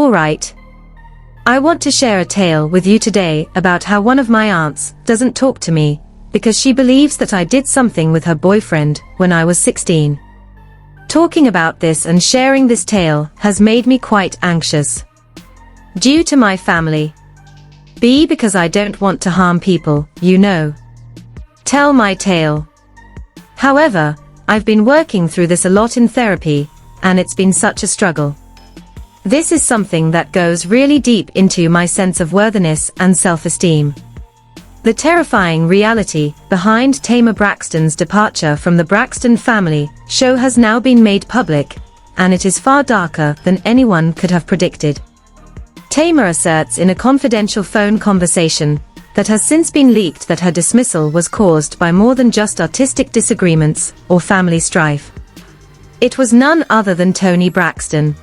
Alright. I want to share a tale with you today about how one of my aunts doesn't talk to me because she believes that I did something with her boyfriend when I was 16. Talking about this and sharing this tale has made me quite anxious. Due to my family. B, because I don't want to harm people, you know. Tell my tale. However, I've been working through this a lot in therapy, and it's been such a struggle. This is something that goes really deep into my sense of worthiness and self-esteem. The terrifying reality behind Tamar Braxton's departure from the Braxton family show has now been made public, and it is far darker than anyone could have predicted. Tamar asserts in a confidential phone conversation that has since been leaked that her dismissal was caused by more than just artistic disagreements or family strife. It was none other than Toni Braxton,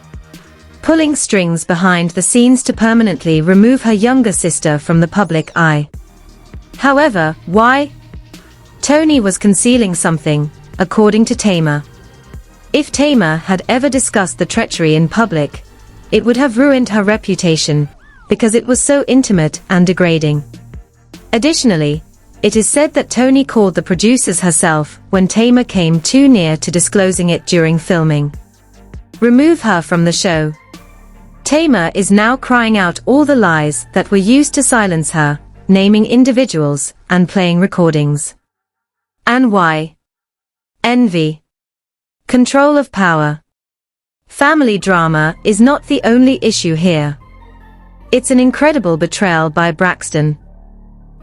pulling strings behind the scenes to permanently remove her younger sister from the public eye. However, why? Toni was concealing something, according to Tamar. If Tamar had ever discussed the treachery in public, it would have ruined her reputation, because it was so intimate and degrading. Additionally, it is said that Toni called the producers herself when Tamar came too near to disclosing it during filming. Remove her from the show. Tamar is now crying out all the lies that were used to silence her, naming individuals and playing recordings. And why? Envy. Control of power. Family drama is not the only issue here. It's an incredible betrayal by Braxton.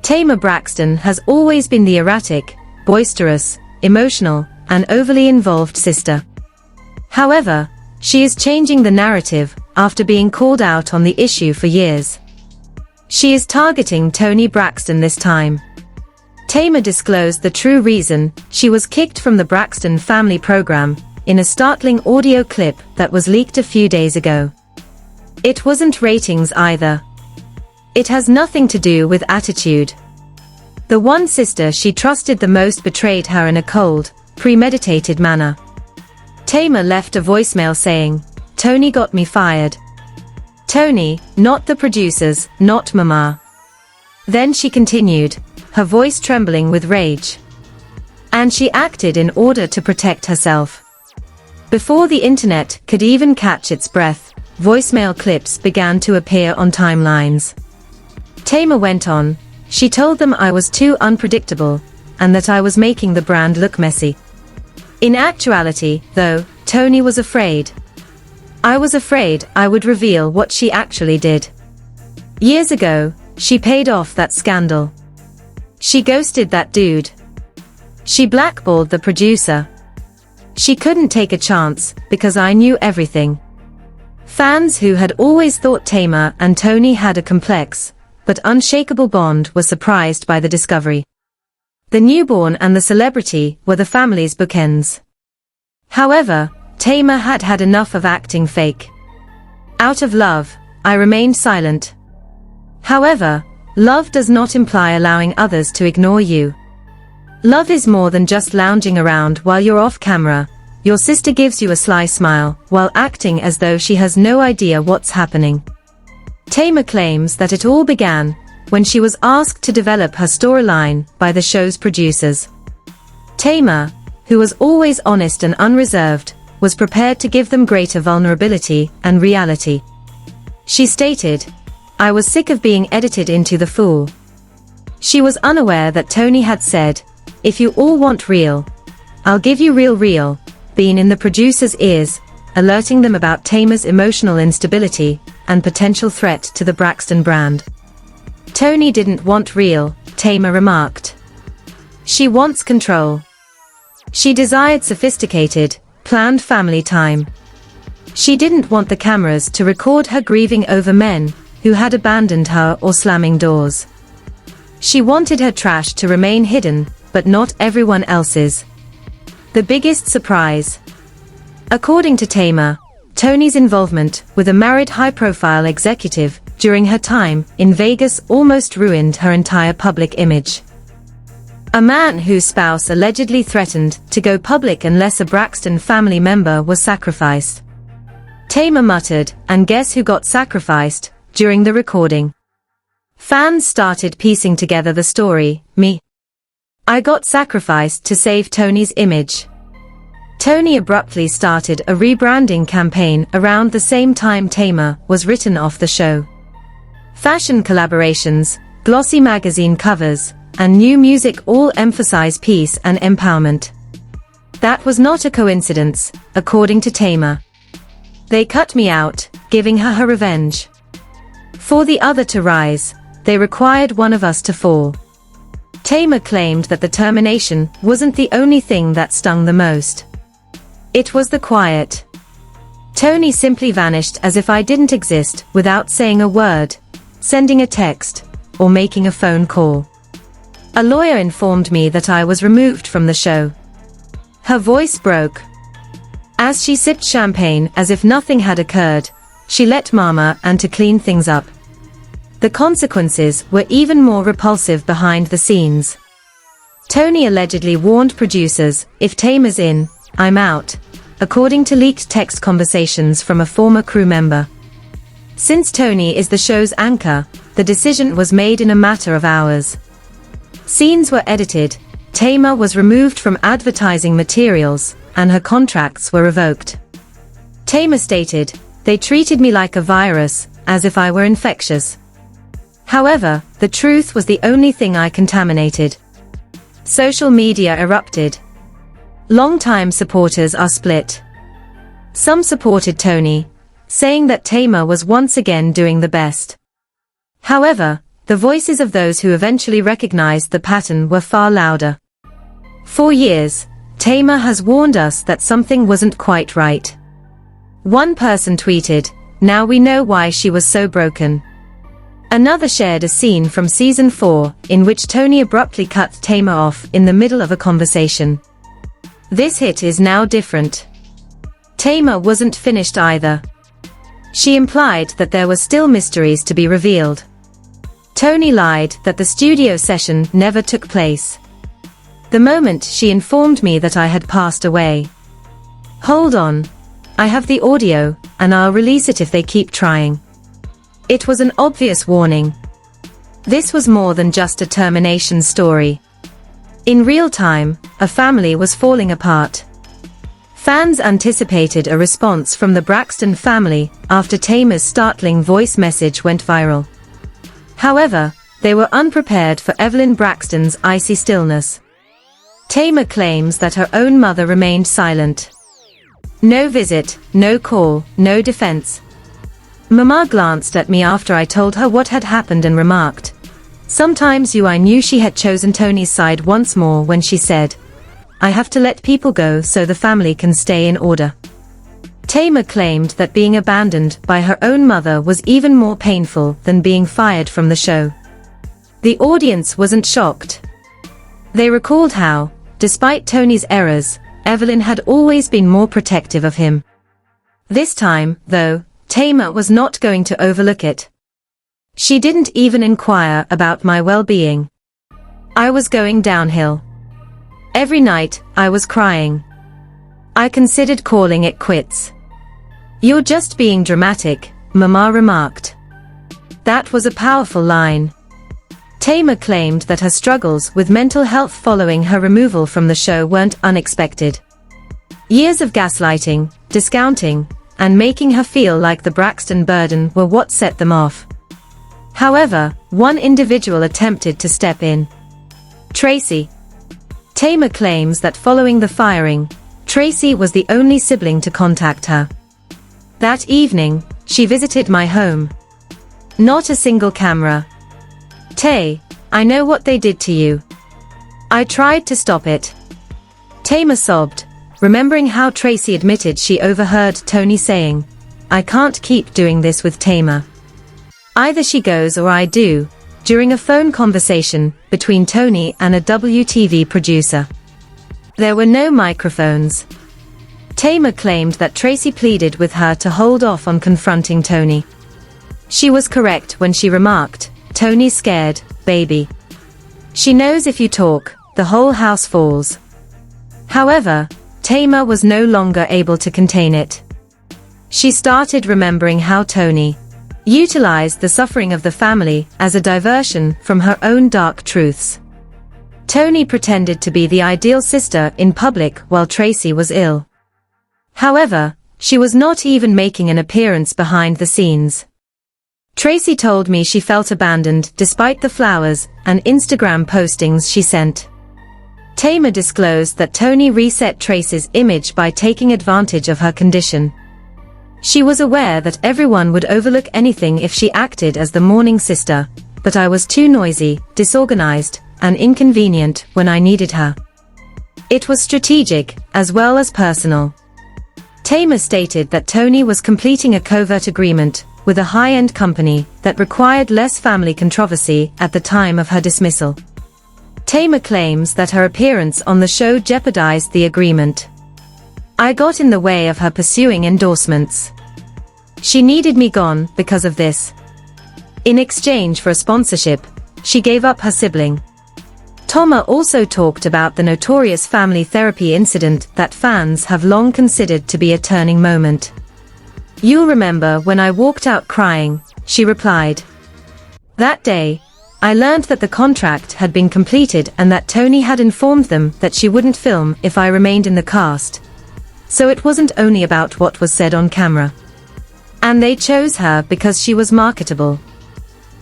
Tamar Braxton has always been the erratic, boisterous, emotional, and overly involved sister. However, she is changing the narrative after being called out on the issue for years. She is targeting Toni Braxton this time. Tamar disclosed the true reason she was kicked from the Braxton family program in a startling audio clip that was leaked a few days ago. It wasn't ratings either. It has nothing to do with attitude. The one sister she trusted the most betrayed her in a cold, premeditated manner. Tamar left a voicemail saying, "Toni got me fired." Toni, not the producers, not Mama. Then she continued, her voice trembling with rage. And she acted in order to protect herself. Before the internet could even catch its breath, voicemail clips began to appear on timelines. Tamar went on, "She told them I was too unpredictable, and that I was making the brand look messy." In actuality, though, Toni was afraid. I was afraid I would reveal what she actually did. Years ago, she paid off that scandal. She ghosted that dude. She blackballed the producer. She couldn't take a chance, because I knew everything. Fans who had always thought Tamar and Toni had a complex, but unshakable bond were surprised by the discovery. The newborn and the celebrity were the family's bookends. However, Tamar had had enough of acting fake. Out of love, I remained silent. However, love does not imply allowing others to ignore you. Love is more than just lounging around while you're off camera. Your sister gives you a sly smile, while acting as though she has no idea what's happening. Tamar claims that it all began when she was asked to develop her storyline by the show's producers. Tamar, who was always honest and unreserved, was prepared to give them greater vulnerability and reality. She stated, "I was sick of being edited into the fool." She was unaware that Toni had said, "If you all want real, I'll give you real," being in the producers' ears, alerting them about Tamar's emotional instability and potential threat to the Braxton brand. Toni didn't want real, Tamar remarked. She wants control. She desired sophisticated, planned family time. She didn't want the cameras to record her grieving over men who had abandoned her or slamming doors. She wanted her trash to remain hidden, but not everyone else's. The biggest surprise. According to Tamar, Toni's involvement with a married high-profile executive during her time in Vegas almost ruined her entire public image. A man whose spouse allegedly threatened to go public unless a Braxton family member was sacrificed. Tamar muttered, and guess who got sacrificed during the recording? Fans started piecing together the story, me. I got sacrificed to save Toni's image. Toni abruptly started a rebranding campaign around the same time Tamar was written off the show. Fashion collaborations, glossy magazine covers, and new music all emphasize peace and empowerment. That was not a coincidence, according to Tamar. They cut me out, giving her revenge. For the other to rise, they required one of us to fall. Tamar claimed that the termination wasn't the only thing that stung the most. It was the quiet. Toni simply vanished as if I didn't exist without saying a word, sending a text, or making a phone call. A lawyer informed me that I was removed from the show. Her voice broke. As she sipped champagne as if nothing had occurred, she let Mama and to clean things up. The consequences were even more repulsive behind the scenes. Toni allegedly warned producers, if Tamar's in, I'm out, according to leaked text conversations from a former crew member. Since Toni is the show's anchor, the decision was made in a matter of hours. Scenes were edited, Tamar was removed from advertising materials, and her contracts were revoked. Tamar stated, they treated me like a virus, as if I were infectious. However, the truth was the only thing I contaminated. Social media erupted. Longtime supporters are split. Some supported Toni, saying that Tamar was once again doing the best. However, the voices of those who eventually recognized the pattern were far louder. For years, Tamar has warned us that something wasn't quite right. One person tweeted, now we know why she was so broken. Another shared a scene from season 4, in which Toni abruptly cut Tamar off in the middle of a conversation. This hit is now different. Tamar wasn't finished either. She implied that there were still mysteries to be revealed. Toni lied that the studio session never took place. The moment she informed me that I had passed away. Hold on. I have the audio, and I'll release it if they keep trying. It was an obvious warning. This was more than just a termination story. In real time, a family was falling apart. Fans anticipated a response from the Braxton family after Tamar's startling voice message went viral. However, they were unprepared for Evelyn Braxton's icy stillness. Tamar claims that her own mother remained silent. No visit, no call, no defense. Mama glanced at me after I told her what had happened and remarked, sometimes I knew she had chosen Toni's side once more when she said, I have to let people go so the family can stay in order. Tamar claimed that being abandoned by her own mother was even more painful than being fired from the show. The audience wasn't shocked. They recalled how, despite Toni's errors, Evelyn had always been more protective of him. This time, though, Tamar was not going to overlook it. She didn't even inquire about my well-being. I was going downhill. Every night, I was crying. I considered calling it quits. You're just being dramatic, Mama remarked. That was a powerful line. Tamar claimed that her struggles with mental health following her removal from the show weren't unexpected. Years of gaslighting, discounting, and making her feel like the Braxton burden were what set them off. However, one individual attempted to step in. Tracy. Tamar claims that following the firing, Tracy was the only sibling to contact her. That evening, she visited my home. Not a single camera. Tay, I know what they did to you. I tried to stop it. Tamar sobbed, remembering how Tracy admitted she overheard Toni saying, I can't keep doing this with Tamar. Either she goes or I do, during a phone conversation between Toni and a WTV producer. There were no microphones. Tamar claimed that Tracy pleaded with her to hold off on confronting Toni. She was correct when she remarked, Toni's scared, baby. She knows if you talk, the whole house falls. However, Tamar was no longer able to contain it. She started remembering how Toni utilized the suffering of the family as a diversion from her own dark truths. Toni pretended to be the ideal sister in public while Tracy was ill. However, she was not even making an appearance behind the scenes. Tracy told me she felt abandoned despite the flowers and Instagram postings she sent. Tamar disclosed that Toni reset Tracy's image by taking advantage of her condition. She was aware that everyone would overlook anything if she acted as the mourning sister, but I was too noisy, disorganized, and inconvenient when I needed her. It was strategic, as well as personal. Tamar stated that Toni was completing a covert agreement with a high-end company that required less family controversy at the time of her dismissal. Tamar claims that her appearance on the show jeopardized the agreement. I got in the way of her pursuing endorsements. She needed me gone because of this. In exchange for a sponsorship, she gave up her sibling. Tamar also talked about the notorious family therapy incident that fans have long considered to be a turning moment. "You'll remember when I walked out crying," she replied. That day, I learned that the contract had been completed and that Toni had informed them that she wouldn't film if I remained in the cast. So it wasn't only about what was said on camera. And they chose her because she was marketable.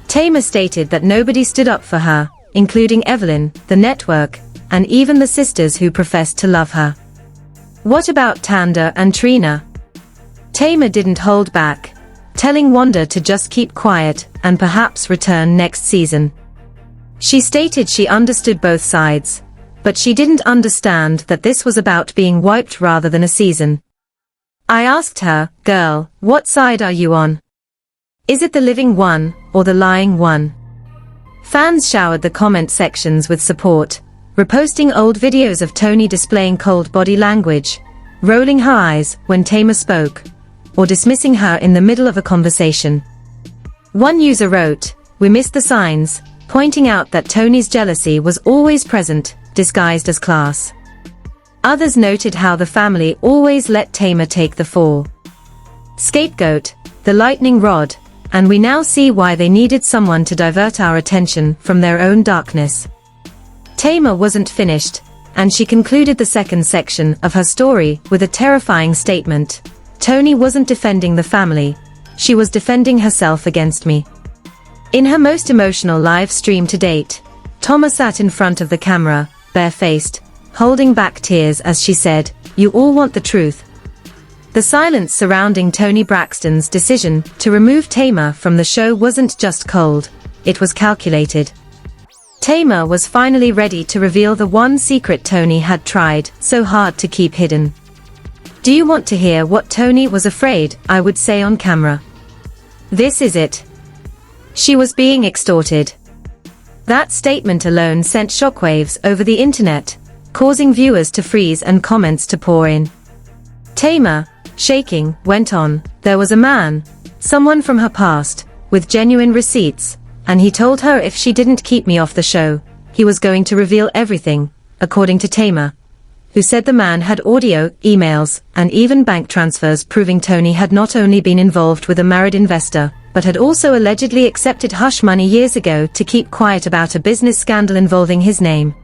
Tamar stated that nobody stood up for her, including Evelyn, the network, and even the sisters who professed to love her. What about Tanda and Trina? Tamar didn't hold back, telling Wanda to just keep quiet and perhaps return next season. She stated she understood both sides, but she didn't understand that this was about being wiped rather than a season. I asked her, "Girl, what side are you on? Is it the living one, or the lying one?" Fans showered the comment sections with support, reposting old videos of Toni displaying cold body language, rolling her eyes when Tamar spoke, or dismissing her in the middle of a conversation. One user wrote, "We missed the signs," pointing out that Toni's jealousy was always present, disguised as class. Others noted how the family always let Tamar take the fall. Scapegoat, the lightning rod, and we now see why they needed someone to divert our attention from their own darkness. Tamar wasn't finished, and she concluded the second section of her story with a terrifying statement. Toni wasn't defending the family, she was defending herself against me. In her most emotional live stream to date, Tamar sat in front of the camera, barefaced, holding back tears as she said, "You all want the truth." The silence surrounding Toni Braxton's decision to remove Tamar from the show wasn't just cold, it was calculated. Tamar was finally ready to reveal the one secret Toni had tried so hard to keep hidden. Do you want to hear what Toni was afraid I would say on camera? This is it. She was being extorted. That statement alone sent shockwaves over the internet, causing viewers to freeze and comments to pour in. Tamar, shaking, went on, "There was a man, someone from her past, with genuine receipts, and he told her if she didn't keep me off the show, he was going to reveal everything," according to Tamar, who said the man had audio, emails, and even bank transfers proving Toni had not only been involved with a married investor, but had also allegedly accepted hush money years ago to keep quiet about a business scandal involving his name.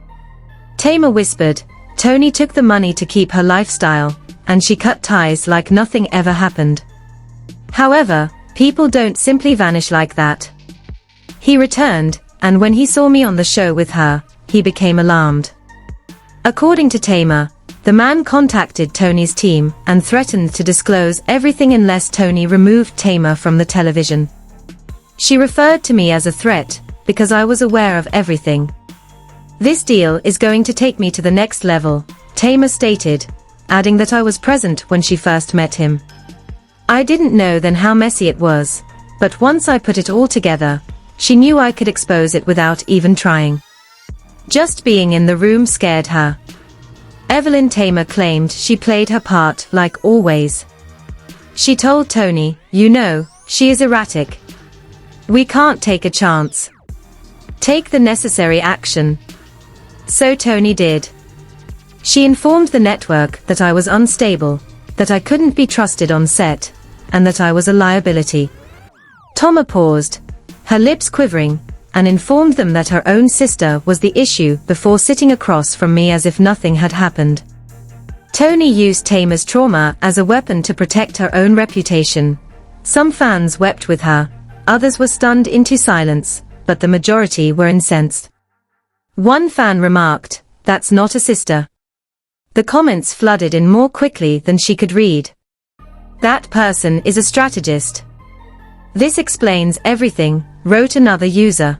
Tamar whispered, "Toni took the money to keep her lifestyle, and she cut ties like nothing ever happened." However, people don't simply vanish like that. He returned, and when he saw me on the show with her, he became alarmed. According to Tamar, the man contacted Toni's team and threatened to disclose everything unless Toni removed Tamar from the television. She referred to me as a threat, because I was aware of everything. "This deal is going to take me to the next level," Tamar stated, adding that I was present when she first met him. "I didn't know then how messy it was, but once I put it all together, she knew I could expose it without even trying. Just being in the room scared her." Evelyn Tamar claimed she played her part like always. She told Toni, "You know, she is erratic. We can't take a chance. Take the necessary action." So Toni did. She informed the network that I was unstable, that I couldn't be trusted on set, and that I was a liability. Tamar paused, her lips quivering, and informed them that her own sister was the issue before sitting across from me as if nothing had happened. Toni used Tamar's trauma as a weapon to protect her own reputation. Some fans wept with her, others were stunned into silence, but the majority were incensed. One fan remarked, "That's not a sister." The comments flooded in more quickly than she could read. "That person is a strategist. This explains everything," wrote another user.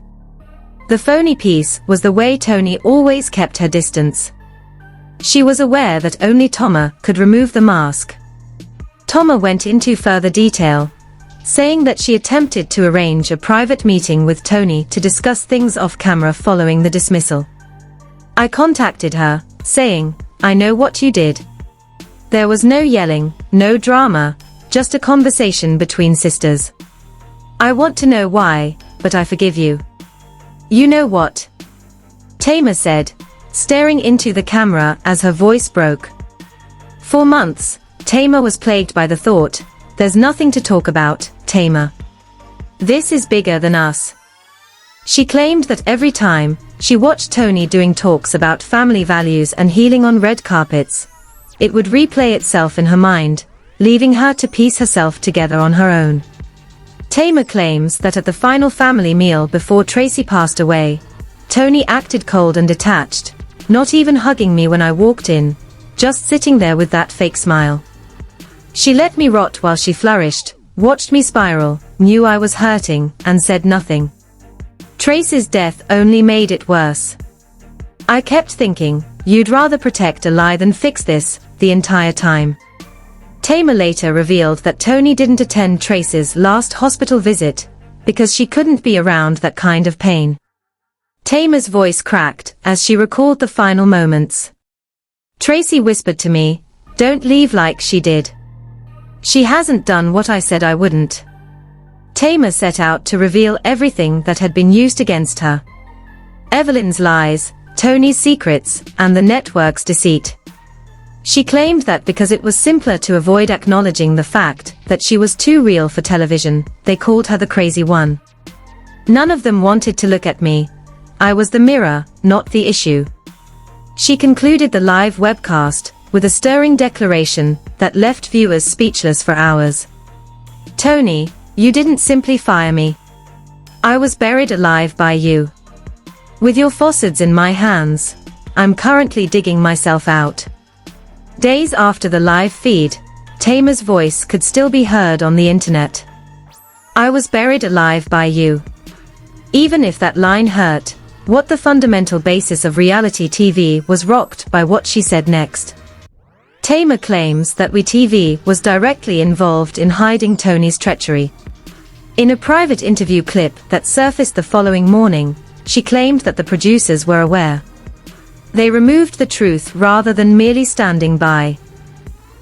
The phony piece was the way Toni always kept her distance. She was aware that only Tamar could remove the mask. Tamar went into further detail, saying that she attempted to arrange a private meeting with Toni to discuss things off camera following the dismissal. "I contacted her, saying, 'I know what you did.' There was no yelling, no drama, just a conversation between sisters. I want to know why, but I forgive you. You know what?" Tamar said, staring into the camera as her voice broke. For months, Tamar was plagued by the thought, "There's nothing to talk about, Tamar. This is bigger than us." She claimed that every time she watched Toni doing talks about family values and healing on red carpets, it would replay itself in her mind, leaving her to piece herself together on her own. Tamar claims that at the final family meal before Tracy passed away, Toni acted cold and detached, not even hugging me when I walked in, just sitting there with that fake smile. She let me rot while she flourished, watched me spiral, knew I was hurting, and said nothing. Tracy's death only made it worse. I kept thinking, you'd rather protect a lie than fix this, the entire time. Tamar later revealed that Toni didn't attend Tracy's last hospital visit, because she couldn't be around that kind of pain. Tamar's voice cracked as she recalled the final moments. "Tracy whispered to me, 'Don't leave like she did. She hasn't done what I said I wouldn't.'" Tamar set out to reveal everything that had been used against her. Evelyn's lies, Toni's secrets, and the network's deceit. She claimed that because it was simpler to avoid acknowledging the fact that she was too real for television, they called her the crazy one. "None of them wanted to look at me. I was the mirror, not the issue." She concluded the live webcast with a stirring declaration that left viewers speechless for hours. "Toni, you didn't simply fire me. I was buried alive by you. With your fossils in my hands, I'm currently digging myself out." Days after the live feed, Tamar's voice could still be heard on the internet. "I was buried alive by you." Even if that line hurt, what the fundamental basis of reality TV was rocked by what she said next. Tamar claims that WeTV was directly involved in hiding Toni's treachery. In a private interview clip that surfaced the following morning, she claimed that the producers were aware. They removed the truth rather than merely standing by.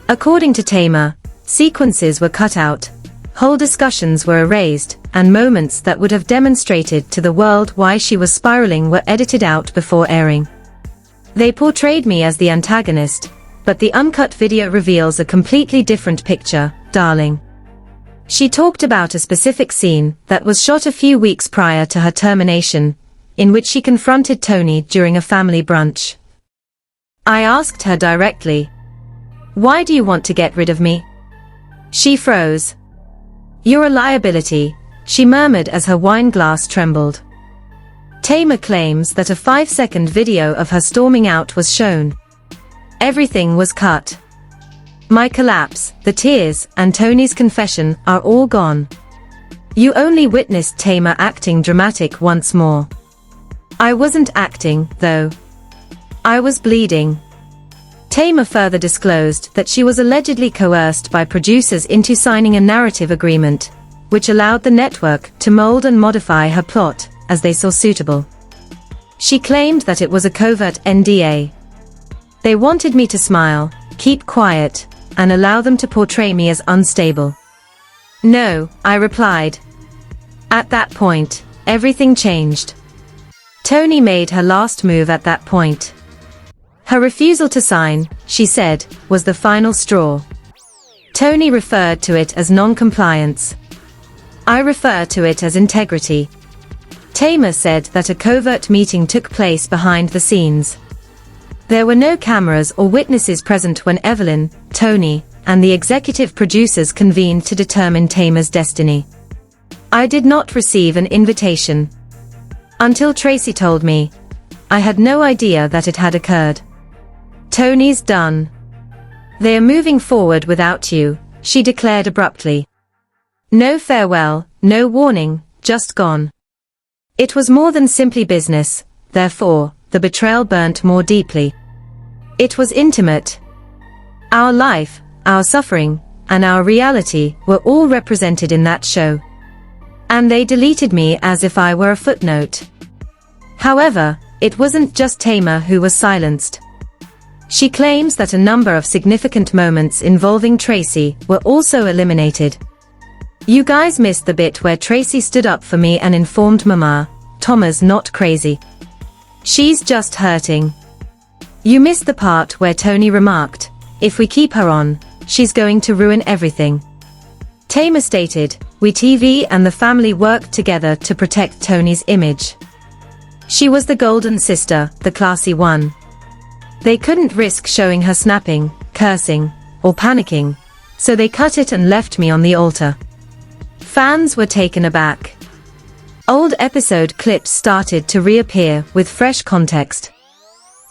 According to Tamar, sequences were cut out, whole discussions were erased, and moments that would have demonstrated to the world why she was spiraling were edited out before airing. "They portrayed me as the antagonist, but the uncut video reveals a completely different picture, darling." She talked about a specific scene that was shot a few weeks prior to her termination, in which she confronted Toni during a family brunch. "I asked her directly, 'Why do you want to get rid of me?' She froze. 'You're a liability,' she murmured as her wine glass trembled." Tamar claims that a 5-second video of her storming out was shown. Everything was cut. "My collapse, the tears, and Toni's confession are all gone. You only witnessed Tamar acting dramatic once more. I wasn't acting, though. I was bleeding." Tamar further disclosed that she was allegedly coerced by producers into signing a narrative agreement, which allowed the network to mold and modify her plot as they saw suitable. She claimed that it was a covert NDA. "They wanted me to smile, keep quiet, and allow them to portray me as unstable. No," I replied. At that point, everything changed. Toni made her last move at that point. Her refusal to sign, she said, was the final straw. Toni referred to it as non-compliance. I refer to it as integrity. Tamar said that a covert meeting took place behind the scenes. There were no cameras or witnesses present when Evelyn, Toni, and the executive producers convened to determine Tamar's destiny. I did not receive an invitation. Until Tracy told me, I had no idea that it had occurred. Toni's done. They are moving forward without you, she declared abruptly. No farewell, no warning, just gone. It was more than simply business, therefore, the betrayal burnt more deeply. It was intimate. Our life, our suffering, and our reality were all represented in that show. And they deleted me as if I were a footnote. However, it wasn't just Tamar who was silenced. She claims that a number of significant moments involving Tracy were also eliminated. You guys missed the bit where Tracy stood up for me and informed Mama, Tamar's not crazy. She's just hurting. You missed the part where Toni remarked, if we keep her on, she's going to ruin everything. Tamar stated, we TV and the family worked together to protect Toni's image. She was the golden sister, the classy one. They couldn't risk showing her snapping, cursing, or panicking, so they cut it and left me on the altar. Fans were taken aback. Old episode clips started to reappear with fresh context.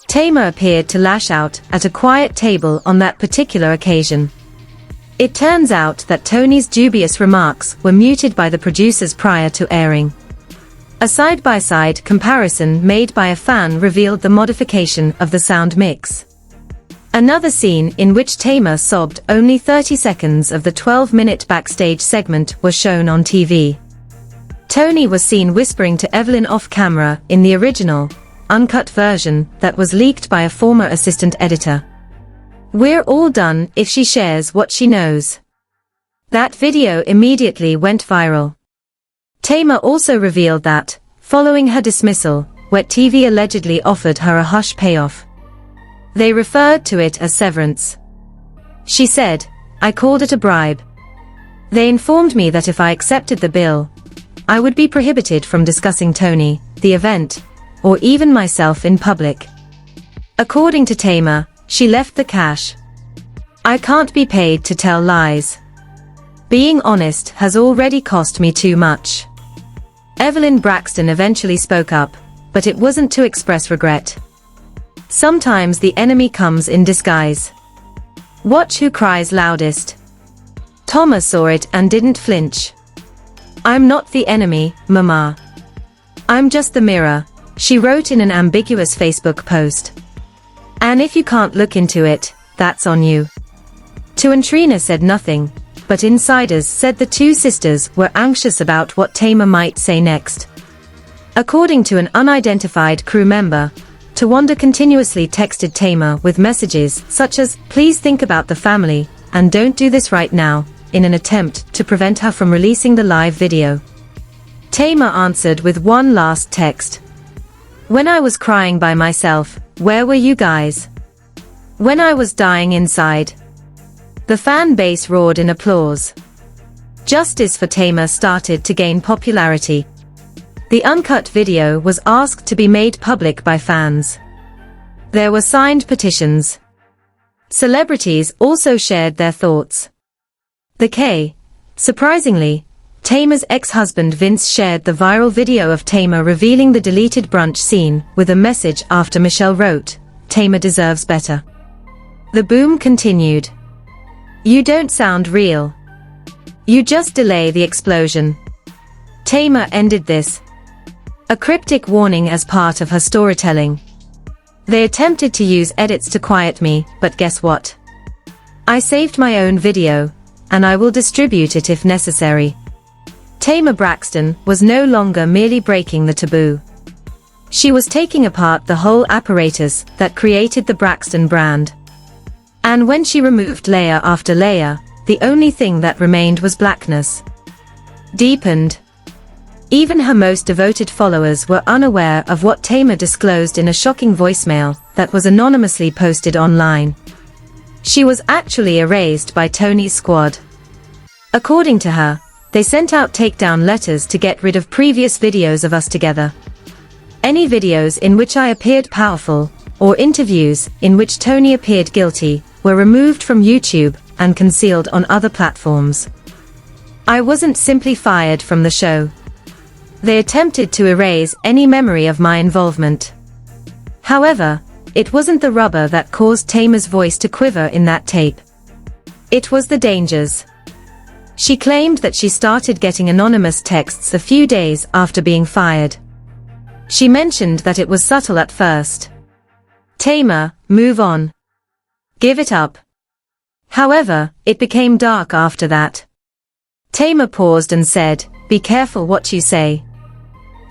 Tamar appeared to lash out at a quiet table on that particular occasion. It turns out that Toni's dubious remarks were muted by the producers prior to airing. A side-by-side comparison made by a fan revealed the modification of the sound mix. Another scene in which Tamar sobbed only 30 seconds of the 12-minute backstage segment was shown on TV. Toni was seen whispering to Evelyn off-camera in the original, uncut version that was leaked by a former assistant editor. We're all done if she shares what she knows. That video immediately went viral. Tamar also revealed that, following her dismissal, Wet TV allegedly offered her a hush payoff. They referred to it as severance. She said, I called it a bribe. They informed me that if I accepted the bill, I would be prohibited from discussing Toni, the event, or even myself in public. According to Tamar, she left the cash. I can't be paid to tell lies. Being honest has already cost me too much. Evelyn Braxton eventually spoke up, but it wasn't to express regret. Sometimes the enemy comes in disguise. Watch who cries loudest. Tamar saw it and didn't flinch. I'm not the enemy, Mama. I'm just the mirror, she wrote in an ambiguous Facebook post. And if you can't look into it, that's on you. Trina said nothing, but insiders said the two sisters were anxious about what Tamar might say next. According to an unidentified crew member, Tawanda continuously texted Tamar with messages such as, please think about the family, and don't do this right now, in an attempt to prevent her from releasing the live video. Tamar answered with one last text. When I was crying by myself, where were you guys? When I was dying inside. The fan base roared in applause. Justice for Tamar started to gain popularity. The uncut video was asked to be made public by fans. There were signed petitions. Celebrities also shared their thoughts. Surprisingly, Tamar's ex-husband Vince shared the viral video of Tamar revealing the deleted brunch scene with a message after Michelle wrote, Tamar deserves better. The boom continued. You don't sound real. You just delay the explosion. Tamar ended this. A cryptic warning as part of her storytelling. They attempted to use edits to quiet me, but guess what? I saved my own video, and I will distribute it if necessary. Tamar Braxton was no longer merely breaking the taboo. She was taking apart the whole apparatus that created the Braxton brand. And when she removed layer after layer, the only thing that remained was blackness. Deepened. Even her most devoted followers were unaware of what Tamar disclosed in a shocking voicemail that was anonymously posted online. She was actually erased by Toni's squad. According to her, they sent out takedown letters to get rid of previous videos of us together. Any videos in which I appeared powerful, or interviews in which Toni appeared guilty, were removed from YouTube and concealed on other platforms. I wasn't simply fired from the show. They attempted to erase any memory of my involvement. However, it wasn't the rubber that caused Tamar's voice to quiver in that tape. It was the dangers. She claimed that she started getting anonymous texts a few days after being fired. She mentioned that it was subtle at first. Tamar, move on. Give it up. However, it became dark after that. Tamar paused and said, "Be careful what you say.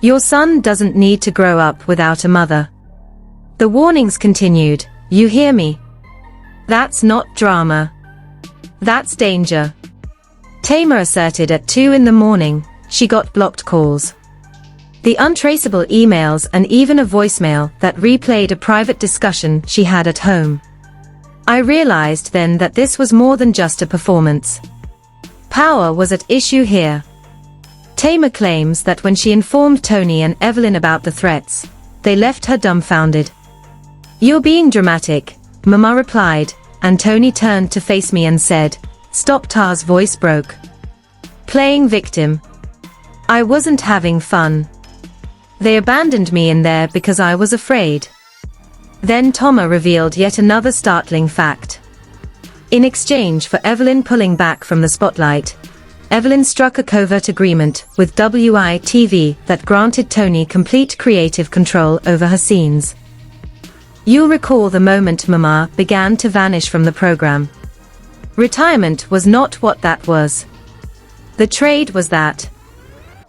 Your son doesn't need to grow up without a mother." The warnings continued, "You hear me? That's not drama. That's danger." Tamar asserted at 2 in the morning, she got blocked calls, the untraceable emails, and even a voicemail that replayed a private discussion she had at home. I realized then that this was more than just a performance. Power was at issue here. Tamar claims that when she informed Toni and Evelyn about the threats, they left her dumbfounded. "You're being dramatic," Mama replied, and Toni turned to face me and said, "Stop." Tar's voice broke. Playing victim. I wasn't having fun. They abandoned me in there because I was afraid. Then Tamar revealed yet another startling fact. In exchange for Evelyn pulling back from the spotlight, Evelyn struck a covert agreement with WITV that granted Toni complete creative control over her scenes. You'll recall the moment Mama began to vanish from the program. Retirement was not what that was. The trade was that.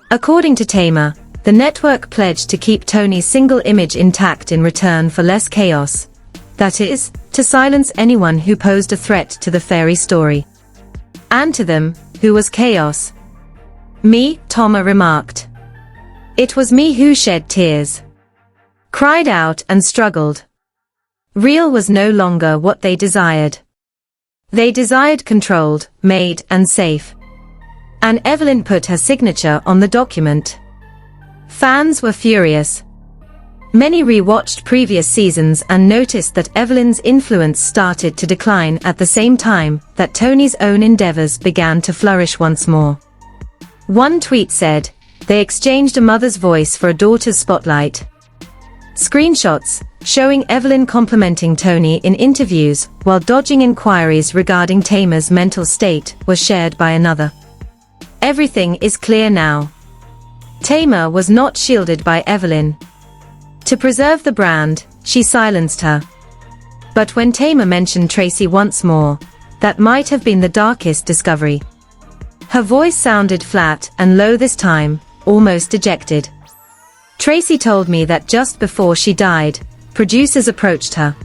According to Tamar, the network pledged to keep Toni's single image intact in return for less chaos. That is, to silence anyone who posed a threat to the fairy story. And to them, who was chaos. Me, Tamar remarked. It was me who shed tears. Cried out and struggled. Real was no longer what they desired. They desired controlled, made, and safe. And Evelyn put her signature on the document. Fans were furious. Many re-watched previous seasons and noticed that Evelyn's influence started to decline at the same time that Toni's own endeavors began to flourish once more. One tweet said, "They exchanged a mother's voice for a daughter's spotlight." Screenshots, showing Evelyn complimenting Toni in interviews while dodging inquiries regarding Tamar's mental state, were shared by another. Everything is clear now. Tamar was not shielded by Evelyn. To preserve the brand, she silenced her. But when Tamar mentioned Tracy once more, that might have been the darkest discovery. Her voice sounded flat and low this time, almost dejected. Tracy told me that just before she died, producers approached her.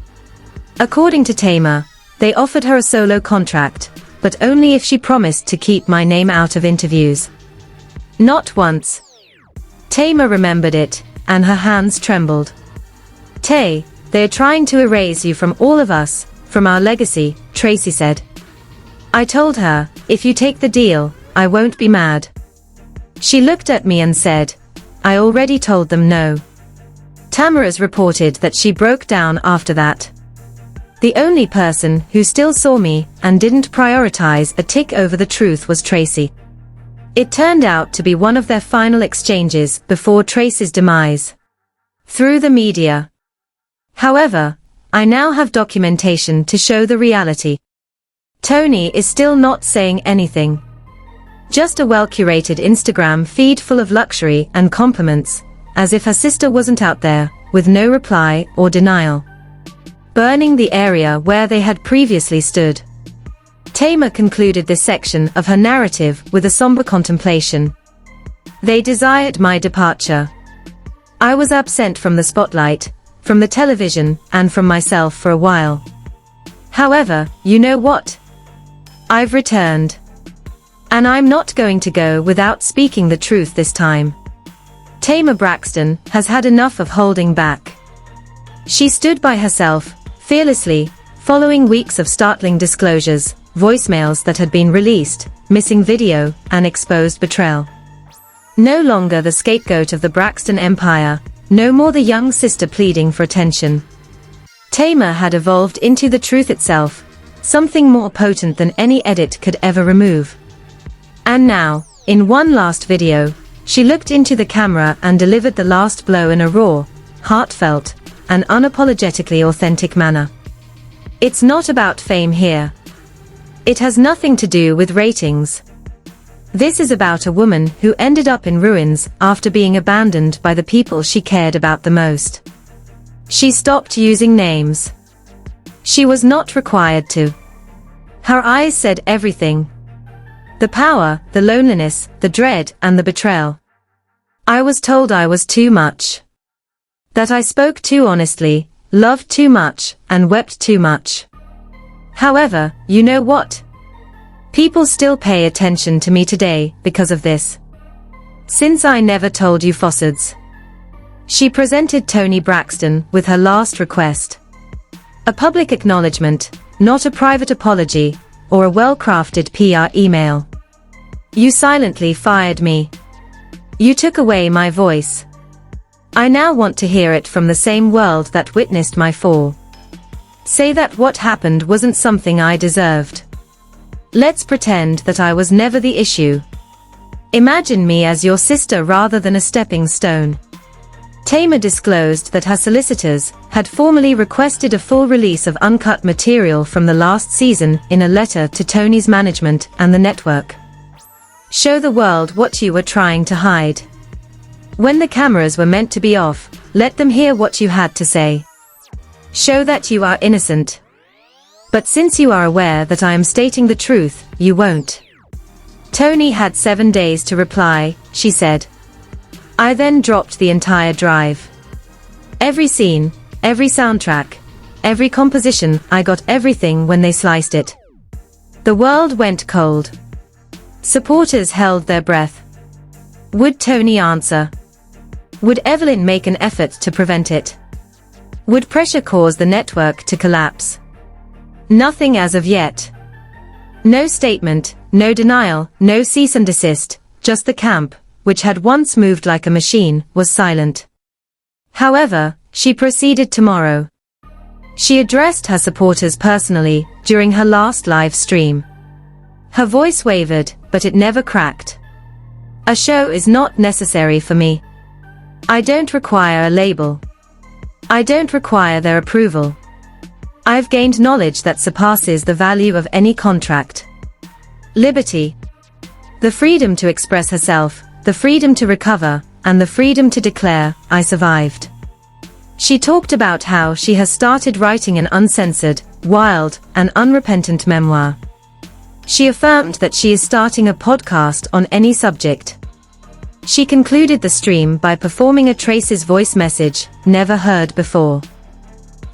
According to Tamar, they offered her a solo contract, but only if she promised to keep my name out of interviews. Not once. Tamar remembered it, and her hands trembled. "Tay, they're trying to erase you from all of us, from our legacy," Tracy said. I told her, "If you take the deal, I won't be mad." She looked at me and said, "I already told them no." Tamar has reported that she broke down after that. The only person who still saw me and didn't prioritize a tick over the truth was Tracy. It turned out to be one of their final exchanges before Tracy's demise. Through the media. However, I now have documentation to show the reality. Toni is still not saying anything. Just a well-curated Instagram feed full of luxury and compliments, as if her sister wasn't out there, with no reply or denial. Burning the area where they had previously stood. Tamar concluded this section of her narrative with a somber contemplation. They desired my departure. I was absent from the spotlight, from the television, and from myself for a while. However, you know what? I've returned. And I'm not going to go without speaking the truth this time. Tamar Braxton has had enough of holding back. She stood by herself, fearlessly, Following weeks of startling disclosures, voicemails that had been released, missing video, and exposed betrayal. No longer the scapegoat of the Braxton empire, no more the young sister pleading for attention. Tamar had evolved into the truth itself, something more potent than any edit could ever remove. And now, in one last video, she looked into the camera and delivered the last blow in a raw, heartfelt, and unapologetically authentic manner. It's not about fame here. It has nothing to do with ratings. This is about a woman who ended up in ruins after being abandoned by the people she cared about the most. She stopped using names. She was not required to. Her eyes said everything. The power, the loneliness, the dread, and the betrayal. I was told I was too much. That I spoke too honestly, loved too much, and wept too much. However, you know what? People still pay attention to me today because of this. Since I never told you falsehoods. She presented Toni Braxton with her last request. A public acknowledgement, not a private apology, or a well-crafted PR email. You silently fired me. You took away my voice. I now want to hear it from the same world that witnessed my fall. Say that what happened wasn't something I deserved. Let's pretend that I was never the issue. Imagine me as your sister rather than a stepping stone. Tamar disclosed that her solicitors had formally requested a full release of uncut material from the last season in a letter to Toni's management and the network. Show the world what you were trying to hide. When the cameras were meant to be off, let them hear what you had to say. Show that you are innocent. But since you are aware that I am stating the truth, you won't. Toni had 7 days to reply, she said. I then dropped the entire drive. Every scene, every soundtrack, every composition, I got everything when they sliced it. The world went cold. Supporters held their breath. Would Toni answer? Would Evelyn make an effort to prevent it? Would pressure cause the network to collapse? Nothing as of yet. No statement, no denial, no cease and desist, just the camp, which had once moved like a machine, was silent. However, she proceeded tomorrow. She addressed her supporters personally during her last live stream. Her voice wavered, but it never cracked. A show is not necessary for me. I don't require a label. I don't require their approval. I've gained knowledge that surpasses the value of any contract. Liberty. The freedom to express herself, the freedom to recover, and the freedom to declare, I survived. She talked about how she has started writing an uncensored, wild, and unrepentant memoir. She affirmed that she is starting a podcast on any subject. She concluded the stream by performing a Tracy's voice message, never heard before.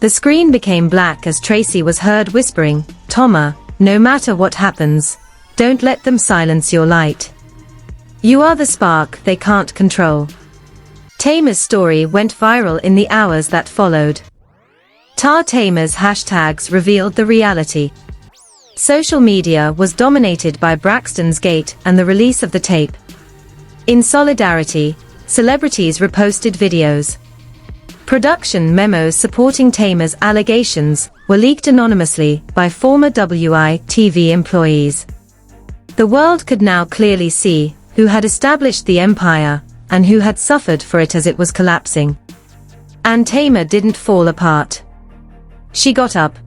The screen became black as Tracy was heard whispering, Tamar, no matter what happens, don't let them silence your light. You are the spark they can't control. Tamar's story went viral in the hours that followed. Tamar's hashtags revealed the reality. Social media was dominated by Braxton's Gate and the release of the tape. In solidarity, celebrities reposted videos. Production memos supporting Tamar's allegations were leaked anonymously by former WI-TV employees. The world could now clearly see who had established the empire and who had suffered for it as it was collapsing. And Tamar didn't fall apart. She got up.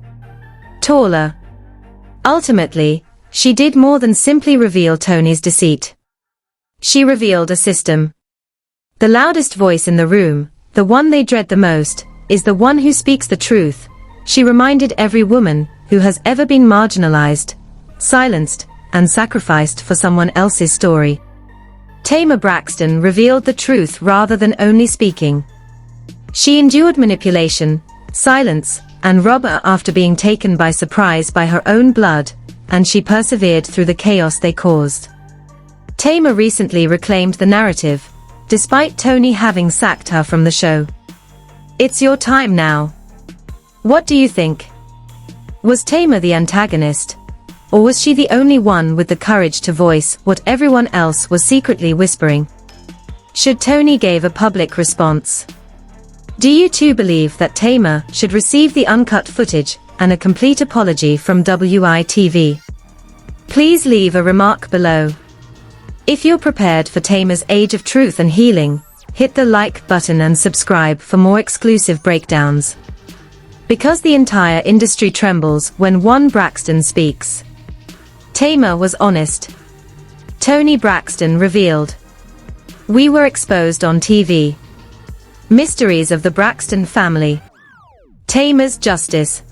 Taller. Ultimately, she did more than simply reveal Toni's deceit. She revealed a system. The loudest voice in the room, the one they dread the most, is the one who speaks the truth, she reminded every woman who has ever been marginalized, silenced, and sacrificed for someone else's story. Tamar Braxton revealed the truth rather than only speaking. She endured manipulation, silence, and rubber after being taken by surprise by her own blood, and she persevered through the chaos they caused. Tamar recently reclaimed the narrative, despite Toni having sacked her from the show. It's your time now. What do you think? Was Tamar the antagonist? Or was she the only one with the courage to voice what everyone else was secretly whispering? Should Toni give a public response? Do you too believe that Tamar should receive the uncut footage and a complete apology from WITV? Please leave a remark below. If you're prepared for Tamar's age of truth and healing, hit the like button and subscribe for more exclusive breakdowns. Because the entire industry trembles when one Braxton speaks. Tamar was honest. Toni Braxton revealed. We were exposed on TV. Mysteries of the Braxton family. Tamar's justice.